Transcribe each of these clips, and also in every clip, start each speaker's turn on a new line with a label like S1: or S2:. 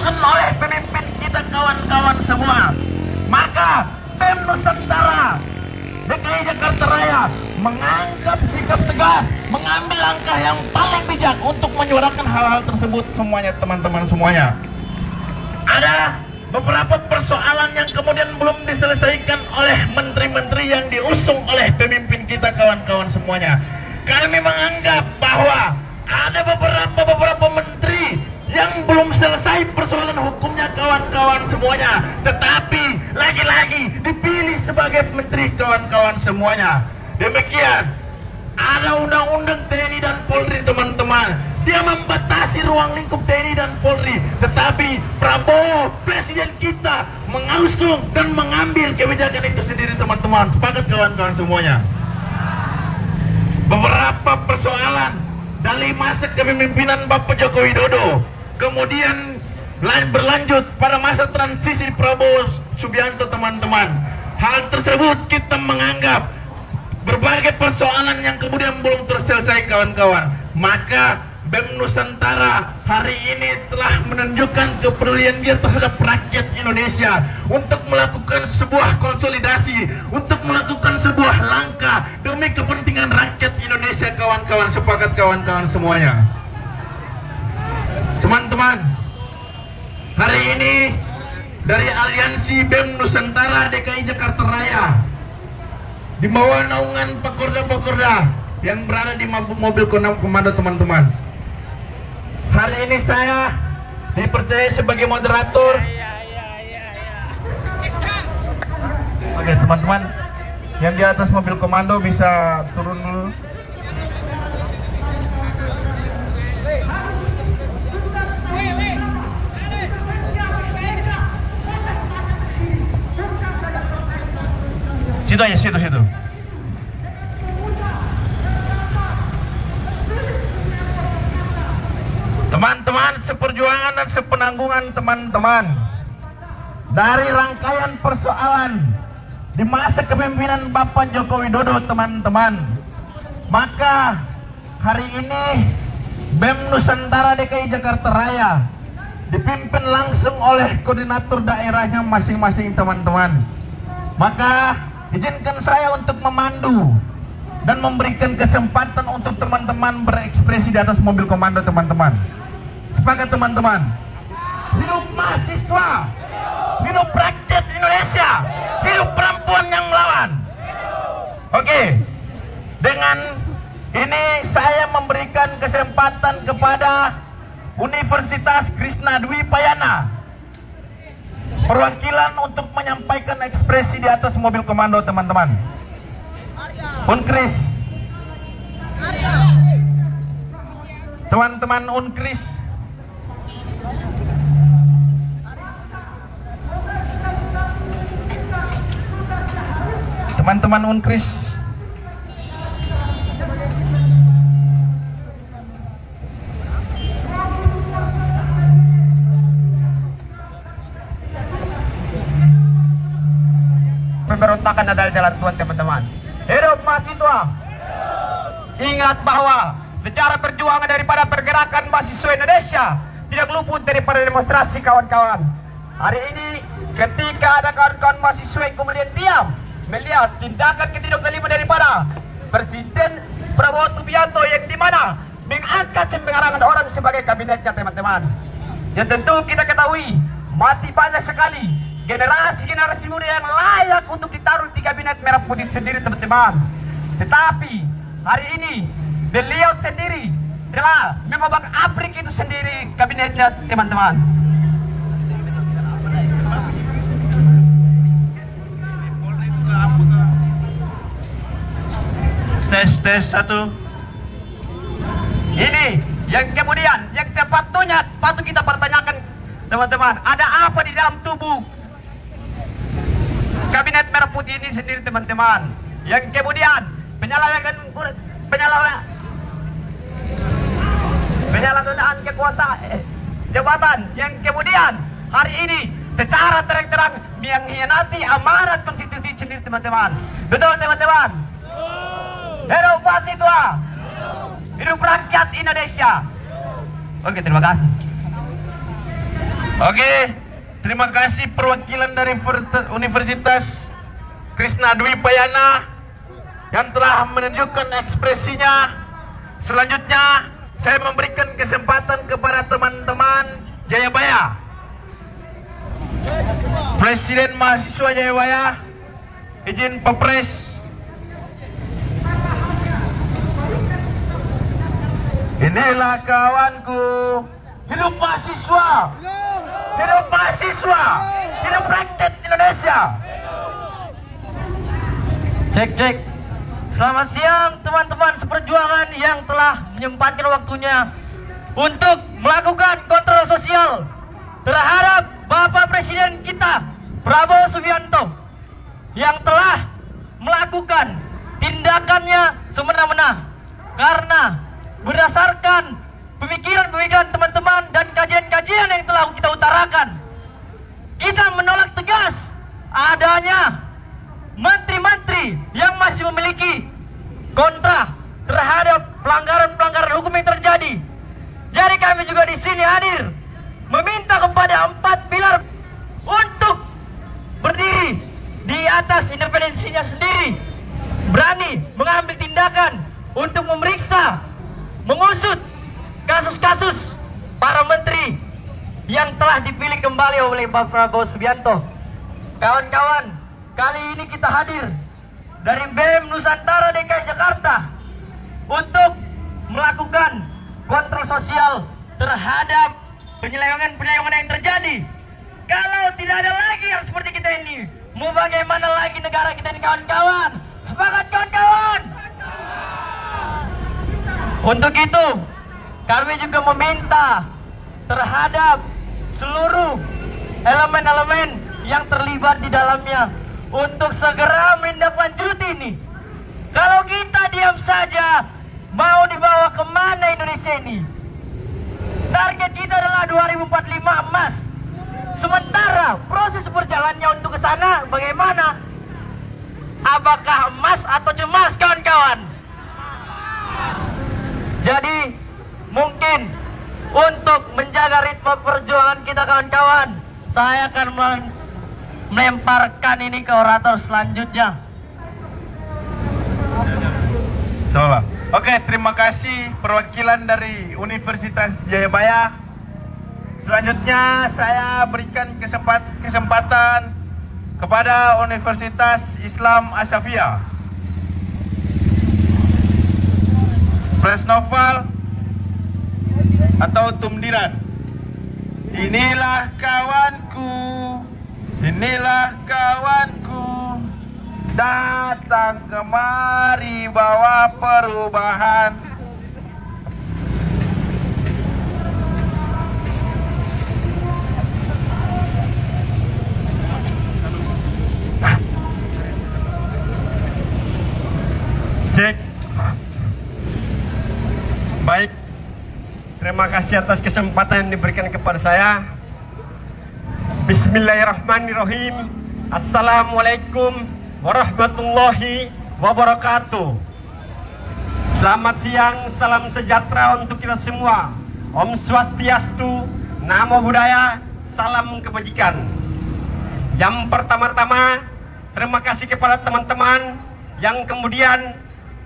S1: disusun oleh pemimpin kita kawan-kawan semua. Maka BEM Nusantara DKI Jakarta Raya menganggap sikap tegas, mengambil langkah yang paling bijak untuk menyuarakan hal-hal tersebut semuanya, teman-teman semuanya. Ada beberapa persoalan yang kemudian belum diselesaikan oleh menteri-menteri yang diusung oleh pemimpin kita kawan-kawan semuanya. Kami menganggap bahwa ada beberapa menteri yang belum selesai persoalan hukumnya kawan-kawan semuanya, tetapi lagi-lagi dipilih sebagai menteri kawan-kawan semuanya. Demikian, ada undang-undang TNI dan Polri teman-teman. Dia membatasi ruang lingkup TNI dan Polri, tetapi Prabowo presiden kita mengusung dan mengambil kebijakan itu sendiri teman-teman. Sepakat kawan-kawan semuanya. Beberapa persoalan dari masa kepemimpinan Bapak Joko Widodo kemudian berlanjut pada masa transisi Prabowo Subianto teman-teman. Hal tersebut kita menganggap berbagai persoalan yang kemudian belum terselesai kawan-kawan. Maka BEM Nusantara hari ini telah menunjukkan kepedulian dia terhadap rakyat Indonesia untuk melakukan sebuah konsolidasi, untuk melakukan sebuah langkah demi kepentingan rakyat Indonesia kawan-kawan. Sepakat kawan-kawan semuanya. Teman-teman, hari ini dari Aliansi BEM Nusantara DKI Jakarta Raya di bawah naungan Pakorda yang berada di mobil komando teman-teman. Hari ini saya dipercaya sebagai moderator. Oke teman-teman, yang di atas mobil komando bisa turun dulu. Situ aja, situ. Teman-teman seperjuangan dan sepenanggungan teman-teman, dari rangkaian persoalan di masa kepemimpinan Bapak Joko Widodo teman-teman, maka hari ini BEM Nusantara DKI Jakarta Raya dipimpin langsung oleh koordinator daerahnya masing-masing teman-teman. Maka izinkan saya untuk memandu dan memberikan kesempatan untuk teman-teman berekspresi di atas mobil komando teman-teman. Sepakat teman-teman? Hidup mahasiswa, hidup rakyat Indonesia, hidup perempuan yang melawan. Oke, dengan ini saya memberikan kesempatan kepada Universitas Krishna Dwi Payana perwakilan untuk menyampaikan ekspresi di atas mobil komando teman-teman. Unkris, teman-teman Unkris, teman-teman Unkris,
S2: pemberontakan adalah jalan Tuhan teman-teman. Hidup mahasiswa. Ingat bahwa sejarah perjuangan daripada pergerakan mahasiswa Indonesia tidak luput daripada demonstrasi kawan-kawan. Hari ini ketika ada kawan-kawan mahasiswa yang kemudian diam melihat tindakan ketidakterima daripada Presiden Prabowo Subianto yang dimana mengangkat sembarangan orang sebagai kabinetnya teman-teman. Yang tentu kita ketahui masih banyak sekali generasi muda yang layak untuk ditaruh di kabinet merah putih sendiri teman-teman. Tetapi hari ini beliau sendiri telah mengobak abrik itu sendiri kabinetnya teman-teman.
S1: Tes 1.
S2: Ini yang kemudian yang sepatutnya patut kita pertanyakan teman-teman, ada apa di dalam tubuh kabinet merah putih ini sendiri teman-teman, yang kemudian penyalahgunaan kekuasaan jabatan yang kemudian hari ini secara terang-terang mengkhianati amanat konstitusi sendiri teman-teman. Betul teman-teman? Hidup mahasiswa, hidup rakyat Indonesia. Oke, terima kasih.
S1: Oke, terima kasih perwakilan dari Universitas Krishna Dwi Payana yang telah menunjukkan ekspresinya. Selanjutnya, saya memberikan kesempatan kepada teman-teman Jayabaya. Presiden Mahasiswa Jayabaya, izin Pepres. Inilah kawanku, hidup mahasiswa, hidup mahasiswa, hidup rakyat Indonesia.
S3: Cek cek. Selamat siang teman-teman seperjuangan yang telah menyempatkan waktunya untuk melakukan kontrol sosial terhadap Bapak Presiden kita Prabowo Subianto yang telah melakukan tindakannya semena-mena karena berdasarkan pemikiran-pemikiran teman-teman dan kajian-kajian yang telah kita utarakan, kita menolak tegas adanya menteri-menteri yang masih memiliki kontra terhadap pelanggaran-pelanggaran hukum yang terjadi. Jadi kami juga di sini hadir meminta kepada 4 pilar untuk berdiri di atas independensinya sendiri, berani mengambil tindakan untuk memeriksa, mengusut kasus-kasus para menteri yang telah dipilih kembali oleh Pak Prabowo Subianto. Kawan-kawan, kali ini kita hadir dari BEM Nusantara DKI Jakarta untuk melakukan kontrol sosial terhadap penyelewengan-penyelewengan yang terjadi. Kalau tidak ada lagi yang seperti kita ini, mau bagaimana lagi negara kita ini, kawan-kawan? Semangat kawan-kawan! Untuk itu, kami juga meminta terhadap seluruh elemen-elemen yang terlibat di dalamnya untuk segera menindaklanjuti ini. Kalau kita diam saja, mau dibawa kemana Indonesia ini? Target kita adalah 2045 emas. Sementara proses berjalannya untuk ke sana bagaimana? Apakah emas atau cemas, kawan-kawan? Jadi mungkin untuk menjaga ritme perjuangan kita, kawan-kawan, saya akan melemparkan ini ke orator selanjutnya.
S1: Coba. Oke, terima kasih perwakilan dari Universitas Jayabaya. Selanjutnya saya berikan kesempatan kepada Universitas Islam Asyafia. Pres Noval atau Tumdiran. Inilah kawanku, inilah kawanku, datang kemari bawa perubahan.
S2: Cek. Baik. Terima kasih atas kesempatan yang diberikan kepada saya. Bismillahirrahmanirrahim. Assalamualaikum warahmatullahi wabarakatuh. Selamat siang, salam sejahtera untuk kita semua. Om Swastiastu, Namo Buddhaya, salam kebajikan. Yang pertama-tama, terima kasih kepada teman-teman yang kemudian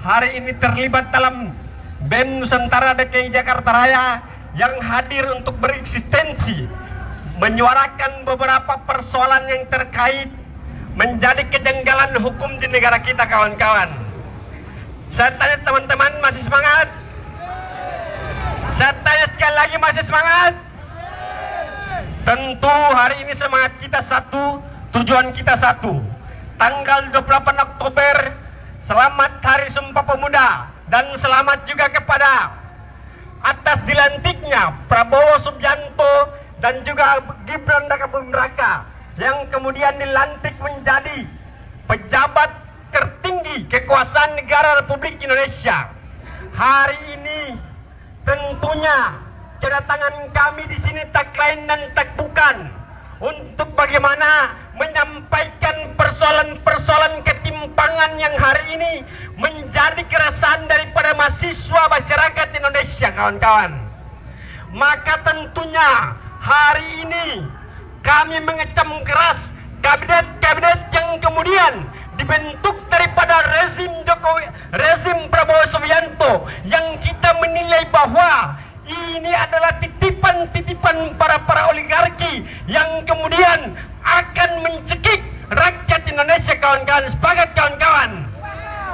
S2: hari ini terlibat dalam BEM Nusantara DKI Jakarta Raya yang hadir untuk bereksistensi, menyuarakan beberapa persoalan yang terkait menjadi kejanggalan hukum di negara kita, kawan-kawan. Saya tanya teman-teman, masih semangat? Saya tanya sekali lagi, masih semangat? Tentu hari ini semangat kita satu, tujuan kita satu. Tanggal 28 Oktober, selamat Hari Sumpah Pemuda. Dan selamat juga kepada atas dilantiknya Prabowo Subianto dan juga Gibran Rakabuming Raka yang kemudian dilantik menjadi pejabat tertinggi kekuasaan negara Republik Indonesia. Hari ini tentunya kedatangan kami di sini tak lain dan tak bukan untuk bagaimana menyampaikan persoalan-persoalan ketimpangan yang hari ini menjadi keresahan daripada mahasiswa masyarakat Indonesia, kawan-kawan. Maka tentunya hari ini kami mengecam keras kabinet-kabinet yang kemudian dibentuk daripada rezim Prabowo Subianto yang kita menilai bahwa ini adalah titipan-titipan para oligarki yang kemudian akan mencekik rakyat Indonesia, kawan-kawan, sepakat kawan-kawan.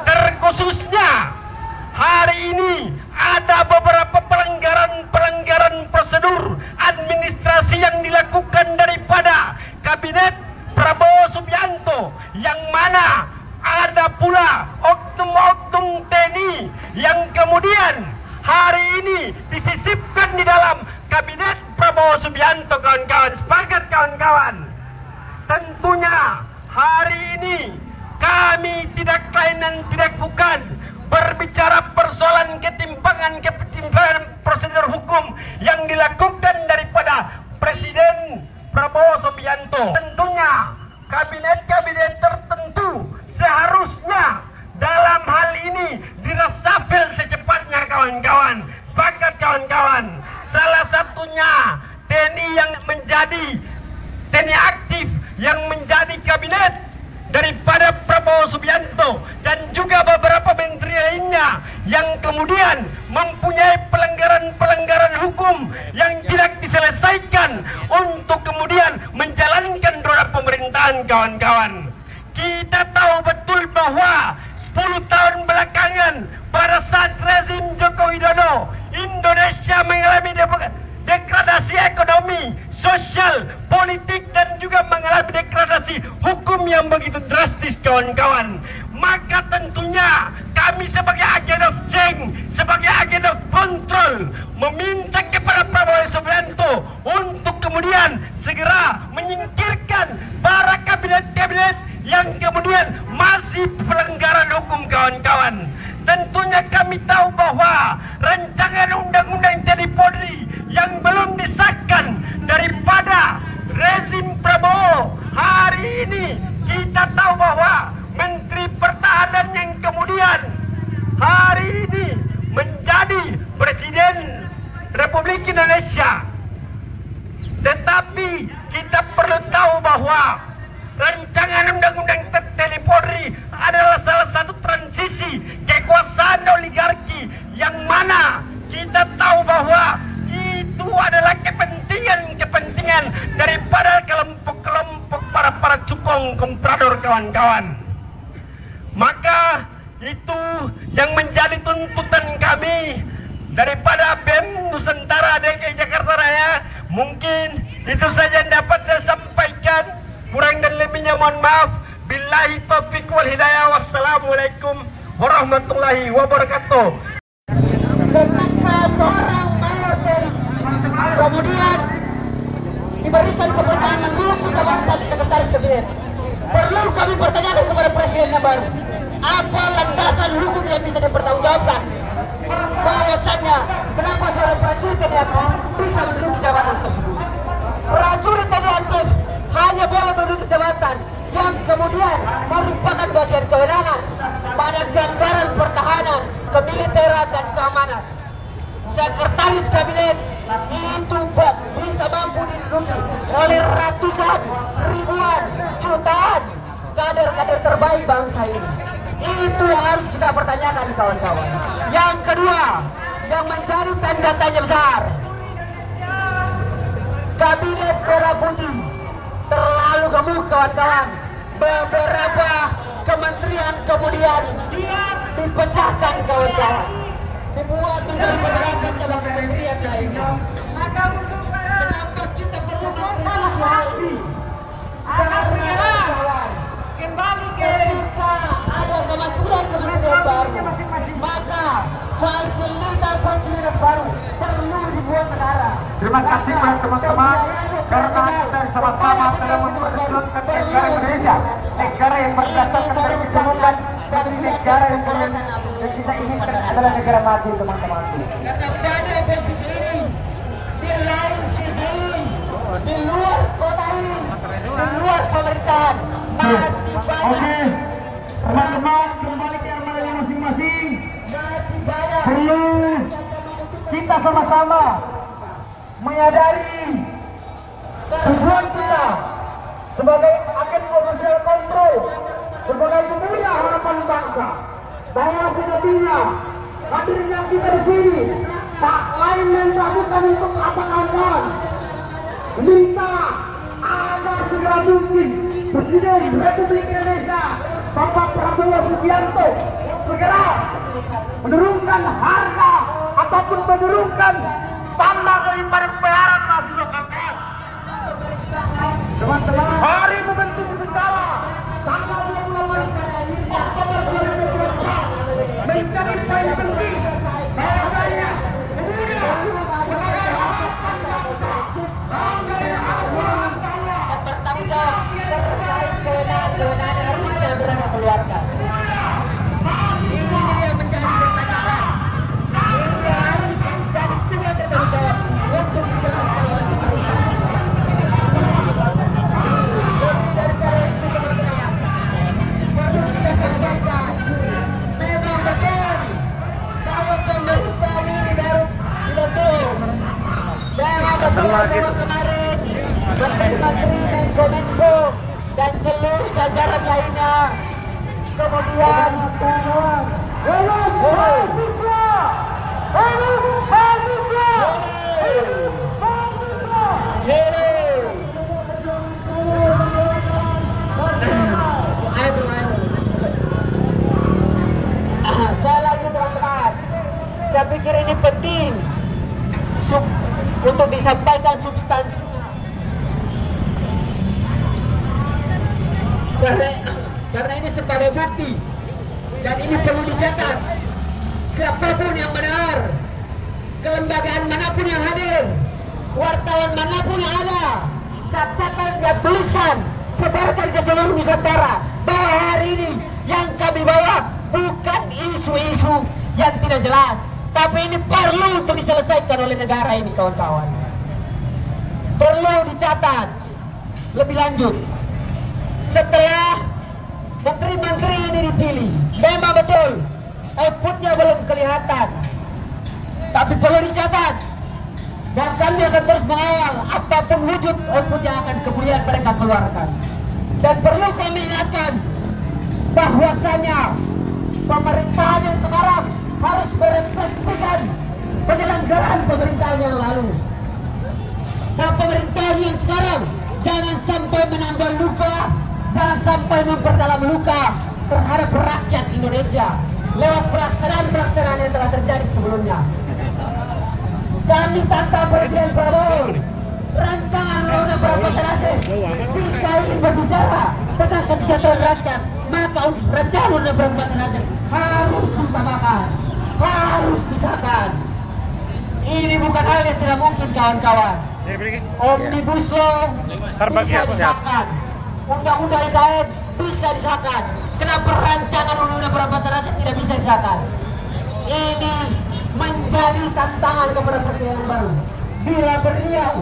S2: Terkhususnya hari ini ada beberapa pelanggaran prosedur administrasi yang dilakukan daripada kabinet Prabowo Subianto, yang mana ada pula oknum-oknum TNI yang kemudian hari ini disisipkan di dalam kabinet Prabowo Subianto, kawan-kawan, sepakat kawan-kawan. Tentunya hari ini kami tidak lain dan tidak bukan berbicara persoalan ketimpangan prosedur hukum yang dilakukan daripada Presiden Prabowo Subianto. Tentunya kabinet-kabinet tertentu seharusnya dalam hal ini diresafel secepatnya, kawan-kawan. Sepakat kawan-kawan. Salah satunya TNI yang menjadi TNI aktif yang menjadi kabinet daripada Prabowo Subianto, dan juga beberapa menteri lainnya yang kemudian mempunyai pelanggaran hukum yang tidak diselesaikan untuk kemudian menjalankan roda pemerintahan, kawan-kawan. Kita tahu betul bahwa 10 tahun belakangan pada saat rezim Joko Widodo, Indonesia mengalami degradasi ekonomi, sosial, politik, dan juga mengalami degradasi hukum yang begitu drastis, kawan-kawan. Maka tentunya kami sebagai agen of change, sebagai agen of control, meminta kepada Prabowo Subianto untuk kemudian segera menyingkirkan para kabinet-kabinet yang kemudian masih pelanggaran hukum, kawan-kawan. Tentunya kami tahu bahwa rancangan undang-undang TNI Polri yang belum disahkan daripada rezim Prabowo, hari ini kita tahu bahwa Menteri Pertahanan yang kemudian hari ini menjadi Presiden Republik Indonesia. Tetapi kita perlu tahu bahwa rancangan undang-undang TNI Polri adalah salah satu transisi kekuasaan oligarki yang mana kita tahu bahwa itu adalah kepentingan daripada kelompok-kelompok para cukong komprador, kawan-kawan. Maka itu yang menjadi tuntutan kami daripada BEM Nusantara DKI Jakarta Raya. Mungkin itu saja yang dapat saya sampaikan. Kurang dan lebihnya mohon maaf. Billahi taufiq wal hidayah. Wassalamualaikum warahmatullahi wabarakatuh.
S4: Ketika seorang mayor kemudian diberikan kepercayaan menduduki jabatan sekretaris kabinet, perlu kami pertanyakan kepada Presiden yang baru, apa landasan hukum yang bisa dipertanggungjawabkan? Bahwasannya kenapa seorang prajurit TNI bisa menduduki jabatan tersebut? Prajurit TNI aktif hanya boleh menduduki jabatan yang kemudian merupakan bagian kewenangan pada gambaran pertahanan, kemiliteran, dan keamanan. Sekretaris kabinet itu bisa mampu diduduki oleh ratusan, ribuan, jutaan kader-kader terbaik bangsa ini. Itu yang harus kita pertanyakan, kawan-kawan. Yang kedua, yang menjadi tanda tanya besar, kabinet merah putih terlalu gemuk, kawan-kawan. Beberapa kementerian kemudian dipecahkan, kawan-kawan, dibuat menjadi beberapa cabang kementerian lainnya. Kenapa kita perlu mengkritisi hal ini? Karena, kawan, ketika ada kementerian baru, maka fasilitas baru perlu dibuat negara.
S2: Terima kasih kepada teman-teman karena kita sama-sama dalam memperjuangkan negara Indonesia, negara yang berdasarkan dari kejujuran, dan negara yang kita inginkan adalah negara maju, teman-teman.
S4: Karena pada posisi ini, di lain sisi ini, di luar kota ini, di luar pemerintahan, masih banyak.
S2: Teman-teman, kembali ke armadanya masing-masing.
S4: Masih banyak.
S2: Perlu kita sama-sama menyadari
S4: Tujuan kita sebagai agen sosial kontrol, sebagai pemuda harapan bangsa, bahwa sejatinya hadirnya kita di sini tak lain dan tak bukan untuk apa-apa. Minta agar segera mungkin Presiden Republik Indonesia Bapak Prabowo Subianto segera menurunkan harga ataupun menurunkan tambah kelimpahan mahasiswa KPR. Teman-teman, hari momentum secara tanggal 28 Oktober 2024 menjadi poin penting bahwasanya pemuda sebagai harapan bangsa, bangsa yang harus bertanggung jawab terkait kewenangan harus segera dikeluarkan. Ini yang menjadi pertanyaan. Ini harus menjadi tugas dan tanggung jawab untuk dijelaskan oleh pemerintah. Daripada itu teman-teman, perlu kita sampaikan, memang betul bahwa pemerintah ini baru dibentuk. Memang betul bahwa kemarin Menteri Menkominfo dan seluruh jajaran lainnya kemudian saya lagi teman-teman, saya pikir ini penting untuk disampaikan substansinya. Karena ini sebagai bukti dan ini perlu dicatat. Siapapun yang benar, kelembagaan manapun yang hadir, wartawan manapun yang ada, catatan dan tulisan, sebarkan ke seluruh Nusantara bahwa hari ini yang kami bawa bukan isu-isu yang tidak jelas, tapi ini perlu untuk diselesaikan oleh negara ini, kawan-kawan. Perlu dicatat lebih lanjut. Setelah menteri-menteri ini dipilih, memang betul outputnya belum kelihatan, tapi perlu dicatat dan kami akan terus mengawal apapun wujud output yang akan kemudian mereka keluarkan. Dan perlu kami ingatkan bahwasanya pemerintahan yang sekarang harus merefleksikan penyelenggaraan pemerintahan yang lalu. Nah, pemerintahan yang sekarang jangan sampai menambah luka, jangan sampai memperdalam luka terhadap rakyat Indonesia lewat pelaksanaan-pelaksanaan yang telah terjadi sebelumnya. Kami tanpa Presiden Prabowo, rancangan undang-undang berapa jika ingin berbicara tentang kesejahteraan rakyat, maka rancangan undang-undang berapa harus diutamakan, harus disahkan. Ini bukan hal yang tidak mungkin, kawan-kawan. Omnibus Law bisa disahkan, undang-undang IKN bisa disahkan. Kenapa rancangan undang-undang perampasan aset tidak bisa disahkan? Ini menjadi tantangan kepada presiden baru. Bila beliau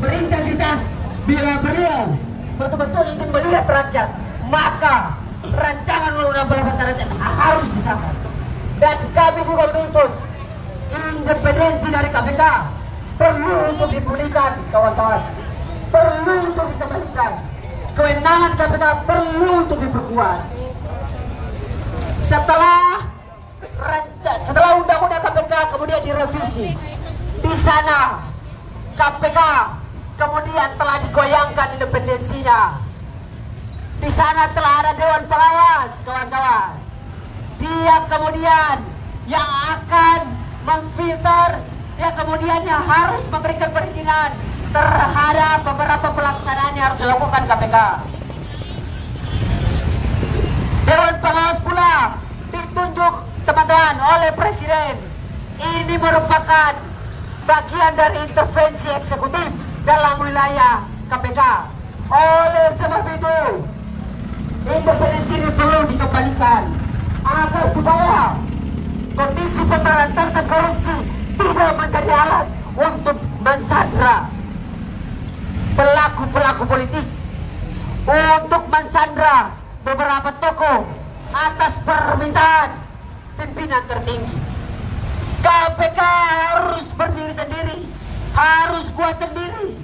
S4: berintegritas, bila beliau betul-betul ingin melihat rakyat, maka rancangan undang-undang perampasan aset harus disahkan. Dan kami juga menuntut independensi dari KPK perlu untuk dipulihkan, kawan-kawan. Perlu untuk dikembalikan. Kewenangan KPK perlu untuk diperkuat. Setelah undang-undang KPK kemudian direvisi, di sana KPK kemudian telah digoyangkan independensinya. Di sana telah ada Dewan Pengawas, kawan-kawan. Dia kemudian yang akan memfilter, dia kemudian yang harus memberikan perizinan terhadap beberapa pelaksanaan yang harus dilakukan KPK. Dewan Pengawas pula ditunjuk, teman-teman, oleh Presiden. Ini merupakan bagian dari intervensi eksekutif dalam wilayah KPK. Oleh sebab itu, independensi ini perlu dikembalikan agar supaya kondisi pemberantasan korupsi tidak menjadi alat untuk mensandra pelaku-pelaku politik, untuk mensandra beberapa tokoh atas permintaan pimpinan tertinggi. KPK harus berdiri sendiri, harus kuat sendiri,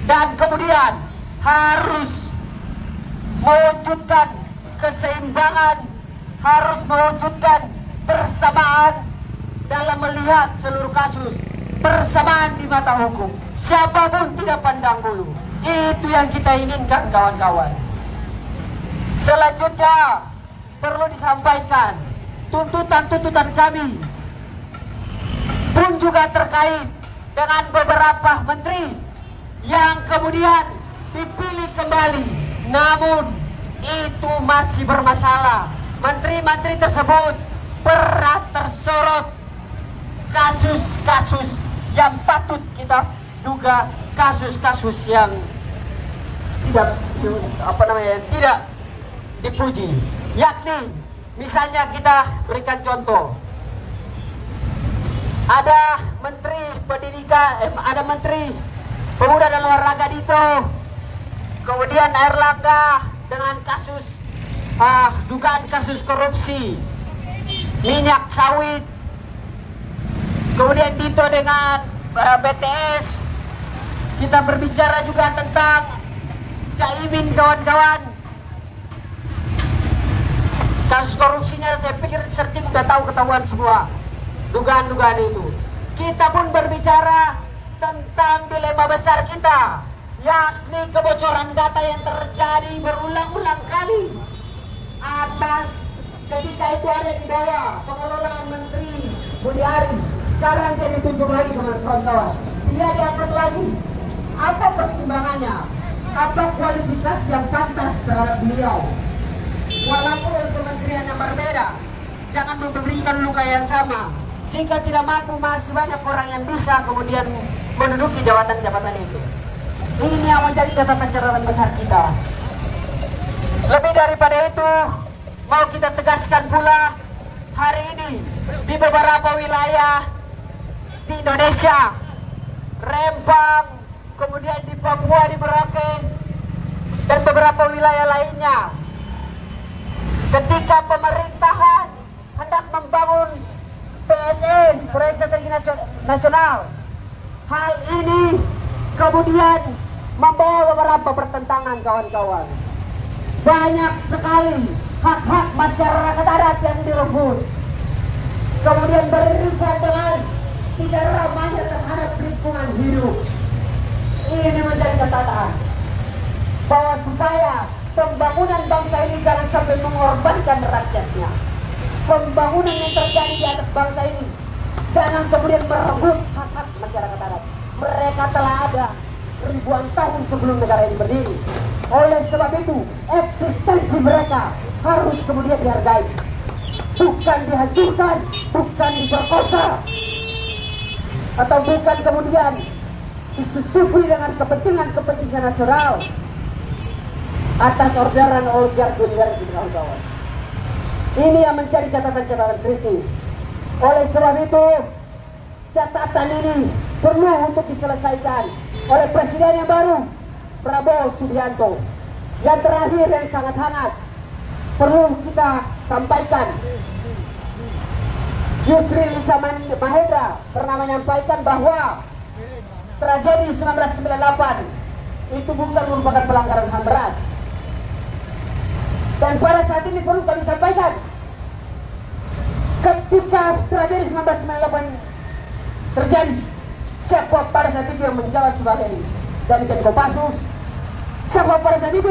S4: dan kemudian harus mewujudkan keseimbangan, harus mewujudkan persamaan dalam melihat seluruh kasus, persamaan di mata hukum. Siapapun tidak pandang bulu. Itu yang kita inginkan, kawan-kawan. Selanjutnya perlu disampaikan tuntutan-tuntutan kami pun juga terkait dengan beberapa menteri yang kemudian dipilih kembali, namun itu masih bermasalah. Menteri-menteri tersebut pernah tersorot kasus-kasus yang patut kita duga, kasus-kasus yang tidak dipuji. Yakni misalnya kita berikan contoh, ada menteri pendidikan, ada menteri pemuda dan olahraga Dito, kemudian Erlangga dengan kasus dugaan kasus korupsi minyak sawit, kemudian Dito dengan BTS. Kita berbicara juga tentang Caimin, kawan-kawan. Kasus korupsinya saya pikir searching udah ketahuan semua, dugaan-dugaan itu. Kita pun berbicara tentang dilema besar kita, yakni kebocoran data yang terjadi berulang-ulang kali atas ketika itu ada di bawah pengelolaan Menteri Budi Ari. Sekarang dia ditunjuk lagi sama kawan-kawan, dia diangkat lagi. Apa pertimbangannya? Apa kualifikasi yang pantas terhadap beliau? Walaupun kementerian yang berbeda, jangan memberikan luka yang sama. Jika tidak mampu, masih banyak orang yang bisa kemudian menduduki jabatan-jabatan itu. Ini yang menjadi catatan-catatan besar kita. Lebih daripada itu, mau kita tegaskan pula, hari ini di beberapa wilayah di Indonesia, Rembang, kemudian di Papua, di Merauke, dan beberapa wilayah lainnya, ketika pemerintahan hendak membangun PSN, proyek strategi nasional, hal ini kemudian membawa beberapa pertentangan, kawan-kawan. Banyak sekali hak-hak masyarakat adat yang direbut, kemudian beririsan dengan tidak ramahnya terhadap lingkungan hidup. Ini menjadi catatan bahwa supaya pembangunan bangsa ini jangan sampai mengorbankan rakyatnya. Pembangunan yang terjadi di atas bangsa ini jangan kemudian merebut hak-hak masyarakat adat. Mereka telah ada ribuan tahun sebelum negara ini berdiri. Oleh sebab itu, eksistensi mereka harus kemudian dihargai, bukan dihancurkan, bukan diperkosa, atau bukan kemudian disusupi dengan kepentingan nasional atas orderan oligarki, kawan-kawan. Ini yang menjadi catatan-catatan kritis. Oleh sebab itu, catatan ini perlu untuk diselesaikan oleh Presiden yang baru, Prabowo Subianto. Yang terakhir yang sangat hangat perlu kita sampaikan, Yusril Iza Mahendra pernah menyampaikan bahwa tragedi 1998 itu bukan merupakan pelanggaran HAM berat. Dan pada saat ini perlu kami sampaikan, ketika tragedi 1998 terjadi, siapa pada saat itu yang menjabat sebagai dan jadi Kopassus? Siapa pada saat itu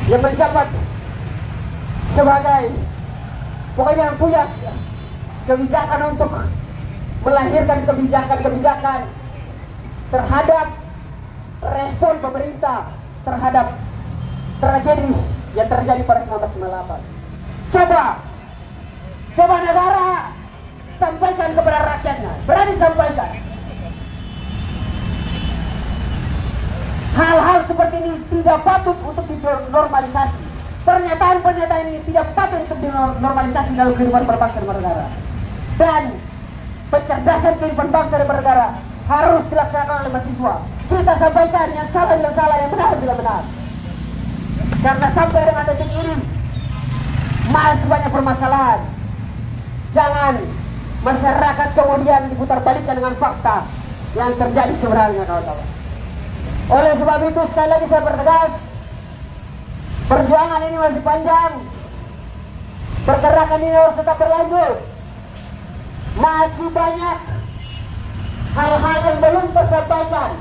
S4: yang menjabat sebagai pokoknya yang punya kebijakan untuk melahirkan kebijakan-kebijakan terhadap respon pemerintah terhadap tragedi yang terjadi pada 1998. Coba negara sampaikan kepada rakyatnya, berani sampaikan. Hal-hal seperti ini tidak patut untuk dinormalisasi. Pernyataan-pernyataan ini tidak patut untuk dinormalisasi dalam kehidupan berbangsa dan bernegara. Dan pencerdasan kehidupan bangsa dan bernegara harus dilaksanakan oleh mahasiswa. Kita sampaikan yang salah, yang benar bila benar. Karena sampai dengan detik ini masih banyak permasalahan. Jangan masyarakat kemudian diputar balikan dengan fakta yang terjadi sebenarnya, kawan-kawan. Oleh sebab itu sekali lagi saya bertegas, perjuangan ini masih panjang, pergerakan ini harus tetap berlanjut. Masih banyak hal-hal yang belum tersampaikan.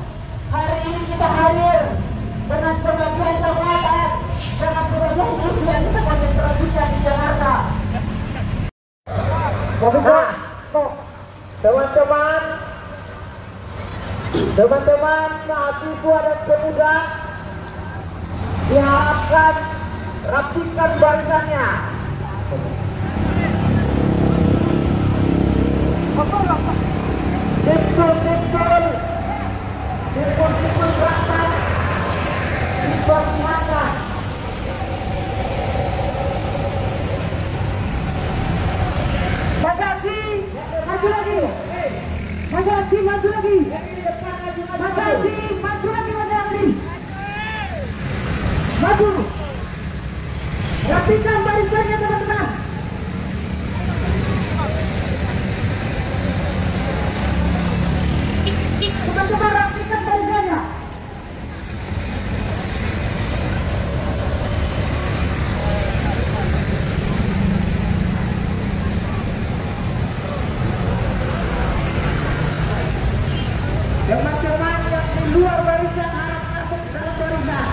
S4: Hari ini kita hadir dengan sebagian kegiatan, dengan sebagian isu yang kita konsentrasikan di Jakarta. Teman-teman mahasiswa dan pemuda diharapkan rapikan barisannya. Simpul rapat diperlihatkan. Maju lagi. Maju lagi. Maju. Rapikan barisannya, teman-teman. Teman-teman, rapikan barisannya. Teman-teman yang di luar barisan harap masuk ke dalam barisan.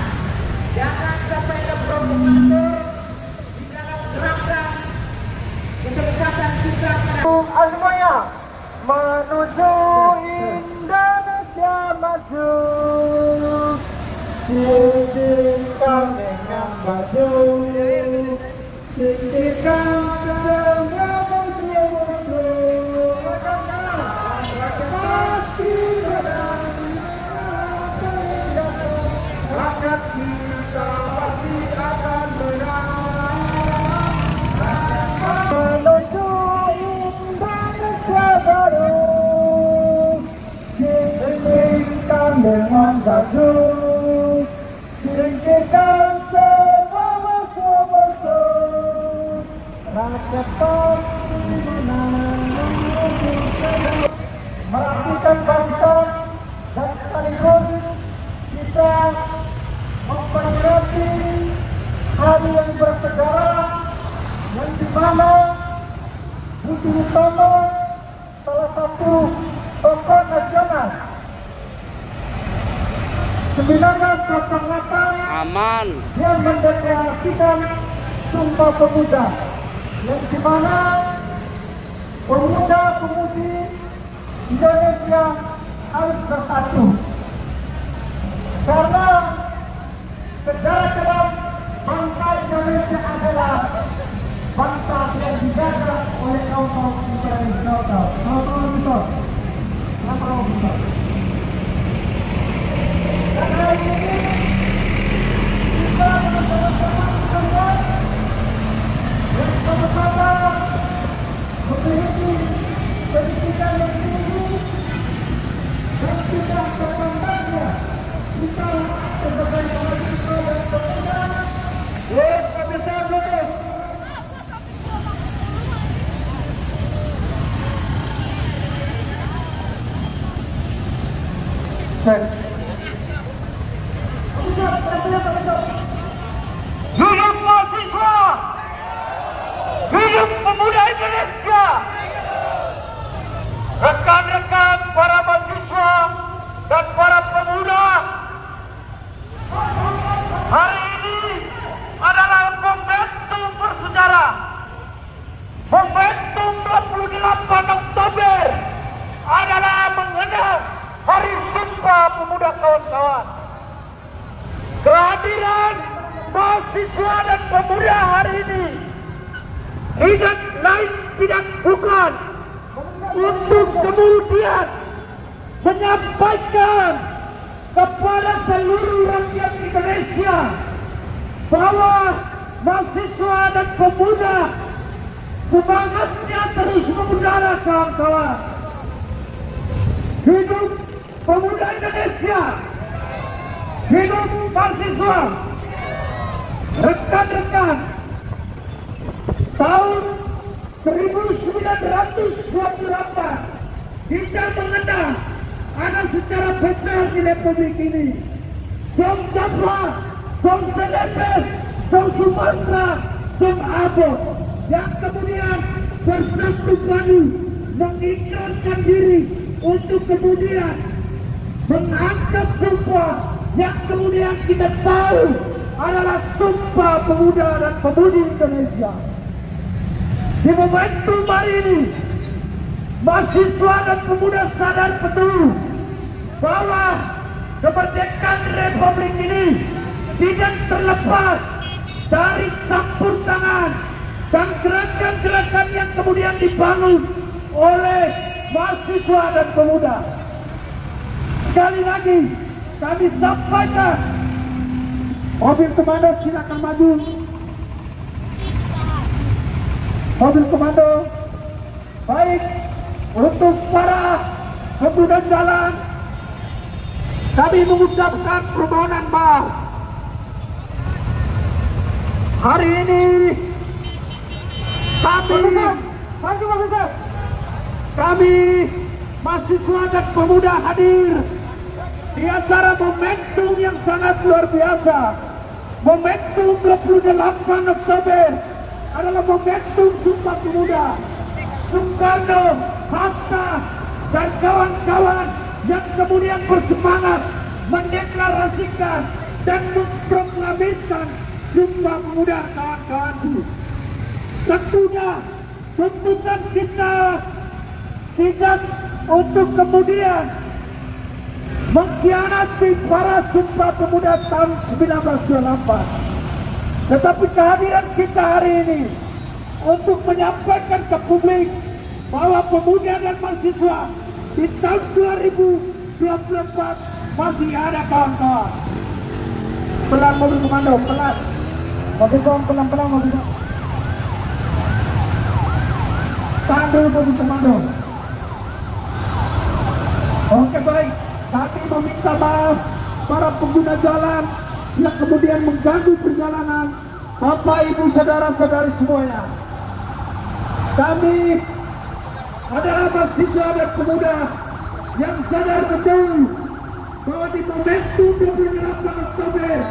S4: Jangan sampai ada provokator di dalam kerangka kedekatan kita. Semuanya menuju Indonesia maju, singkirkan dengan baju, singkirkan semua musuh-musuh. Rakyat kita pasti akan menang. Menuju Indonesia baru, singkirkan dengan baju, singkirkan semua musuh-musuh. Rakyat pasti menang. Merapikan barisan dan sekaligus kita memperingati hari yang bersejarah yang dimana Budi Utomo, salah satu tokoh nasional 1988
S5: aman
S4: yang mendeklarasikan Sumpah Pemuda, yang dimana pemuda-pemudi Indonesia harus bersatu. Karena sejarah kelam bangsa Indonesia adalah bangsa yang dijaga oleh kaum-kaum internasional. Karena ini kita bersama-sama semua yang sama-sama memiliki pendidikan yang tinggi dan sudah berkembangnya kita sebagai mahasiswa dan pemuda. Profesor Lulus. Hidup mahasiswa, hidup pemuda Indonesia. Rekan-rekan para mahasiswa dan para pemuda, hari ini adalah momentum bersejarah. Momentum 28 Oktober adalah mengenang Hari Sumpah Pemuda, kawan-kawan. Kehadiran mahasiswa dan pemuda hari ini tidak lain tidak bukan untuk kemudian menyampaikan kepada seluruh rakyat Indonesia bahwa mahasiswa dan pemuda semangatnya terus mengudara, kawan-kawan. Hidup pemuda Indonesia, hidup mahasiswa. Rekan-rekan, tahun 1928 kita mengenal ada
S1: secara besar di Republik ini. Som Papua, Som Senegal, Som Sumatera, Som Abot, yang kemudian bersatu padu mengikrarkan diri untuk kemudian mengangkat sumpah yang kemudian kita tahu adalah Sumpah Pemuda dan Pemudi Indonesia. Di momentum hari ini, mahasiswa dan pemuda sadar betul bahwa kemerdekaan Republik ini tidak terlepas dari campur tangan dan gerakan-gerakan yang kemudian dibangun oleh mahasiswa dan pemuda. Sekali lagi kami sampaikan, mobil komando silakan maju. Mobil komando, baik untuk para pengguna jalan, kami mengucapkan permohonan maaf. Hari ini kami mahasiswa dan pemuda hadir di acara momentum yang sangat luar biasa. Momentum 28 Oktober adalah momentum Sumpah Pemuda. Soekarno, Hatta, dan kawan-kawan yang kemudian bersemangat mendeklarasikan dan memproklamasikan Sumpah Pemuda, kawan-kawanku. Tentunya tuntutan kita tidak untuk kemudian mengkhianati para Sumpah Pemuda tahun 1998. Tetapi kehadiran kita hari ini untuk menyampaikan ke publik bahwa pemuda dan mahasiswa di tahun 2024 masih ada, kawan-kawan. Pelan mobil komando, pelan. Mobil komando, pelan-pelan mobil komando. Tahan dulu mobil komando. Oke, baik. Kami meminta maaf para pengguna jalan yang kemudian mengganggu perjalanan Bapak, Ibu, saudara-saudari semuanya. Kami adalah mahasiswa dan pemuda yang sadar betul bahwa di momentum 28 Oktober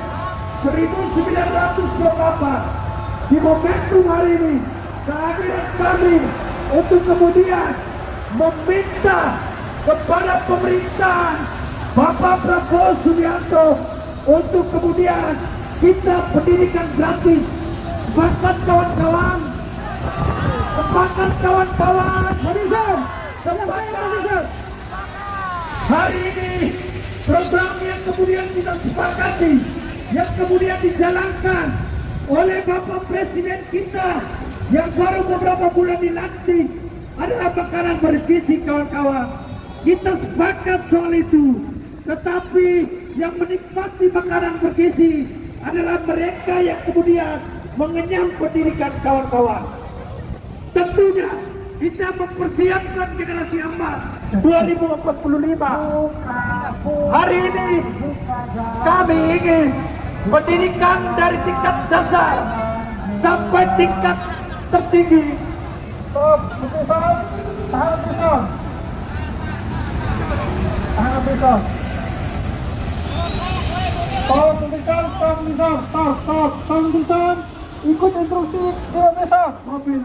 S1: 1928, di momentum hari ini, kehadiran kami untuk kemudian meminta kepada pemerintahan Bapak Prabowo Subianto untuk kemudian kita pendidikan gratis. Sepakat kawan-kawan, sepakat kawan-kawan, sepakat. Hari ini program yang kemudian kita sepakati, yang kemudian dijalankan oleh Bapak Presiden kita yang baru beberapa bulan dilantik adalah makanan bergizi, kawan-kawan. Kita sepakat soal itu. Tetapi yang menikmati makanan bergizi adalah mereka yang kemudian mengenyam pendidikan, kawan-kawan. Tentunya kita mempersiapkan generasi emas 2045. Hari ini kami ingin pendidikan dari tingkat dasar sampai tingkat tertinggi. Tolong ikut instruksi mobil.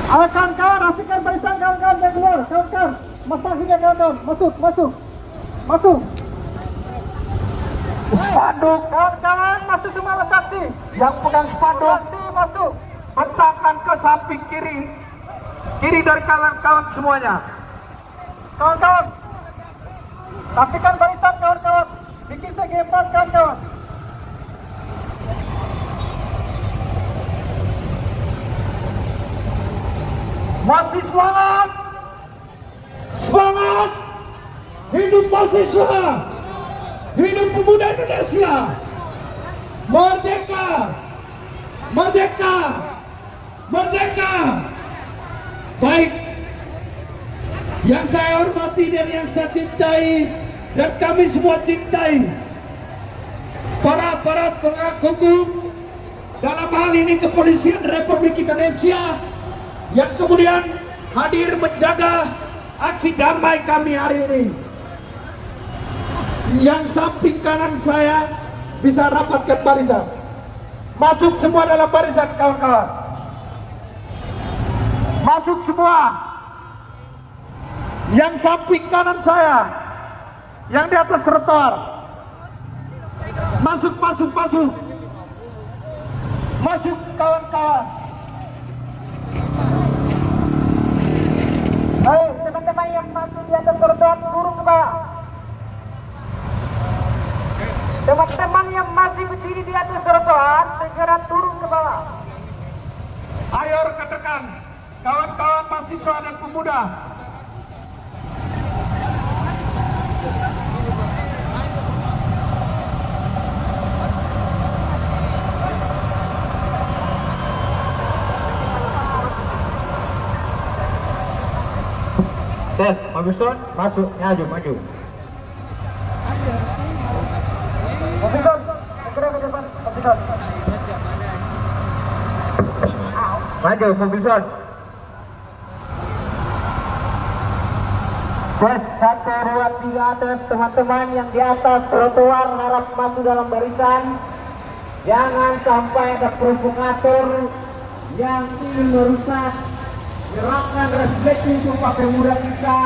S1: Kawan-kawan, rapikan barisan, kawan-kawan yang keluar, kawan-kawan, masakinya kawan-kawan, masuk. Spanduk, kawan-kawan, masuk semua saksi. Yang pegang spanduk, saksi masuk. Bentangkan ke samping kiri dari kawan-kawan semuanya. Kawan-kawan, rapikan barisan, kawan-kawan, bikin segi 4, kawan-kawan. Masih semangat, hidup mahasiswa, hidup pemuda Indonesia, merdeka. Baik, yang saya hormati dan yang saya cintai dan kami semua cintai, para aparat penegak hukum, dalam hal ini Kepolisian Republik Indonesia yang kemudian hadir menjaga aksi damai kami hari ini. Yang samping kanan saya bisa rapatkan barisan. Masuk semua dalam barisan kawan-kawan. Masuk semua. Yang samping kanan saya, yang di atas trotoar. Masuk. Masuk kawan-kawan.
S4: Hei, teman-teman yang masuk di atas trotoar turun ke bawah. Teman-teman yang masih berdiri di atas trotoar segera turun ke bawah.
S1: Ayo rekan-rekan, kawan-kawan mahasiswa dan pemuda.
S2: Tes, Pak Wilson, masuk, maju. Maju, Pak Wilson.
S4: Tes 1, 2, 3 atas. Teman-teman yang di atas trotoar harap masuk dalam barisan. Jangan sampai ada provokator yang ingin merusak gerakan refleksi Sumpah Pemuda kita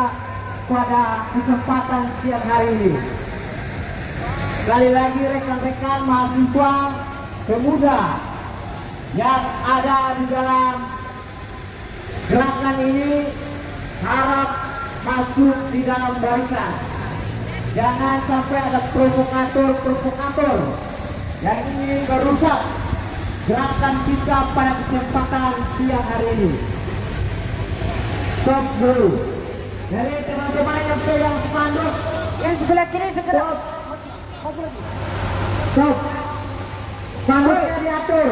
S4: pada kesempatan siang hari ini. Sekali lagi rekan-rekan mahasiswa pemuda yang ada di dalam gerakan ini harap masuk di dalam barisan. Jangan sampai ada provokator yang ingin merusak gerakan kita pada kesempatan siang hari ini. Stop dulu. Jadi teman-teman yang pegang spanduk yang sebelah kiri segera stop. Spanduknya diatur.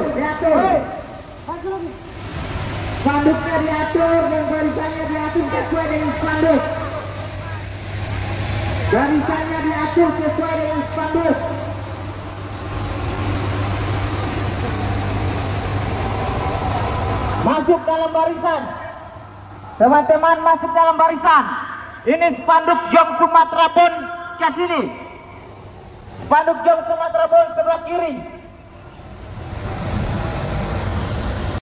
S4: Spanduknya diatur dan barisannya diatur sesuai dengan spanduk. Barisannya diatur sesuai dengan spanduk. Masuk dalam barisan. Teman-teman masuk dalam barisan. Ini spanduk Jong Sumatera Bon ke sini. Spanduk Jong Sumatera Bon sebelah kiri.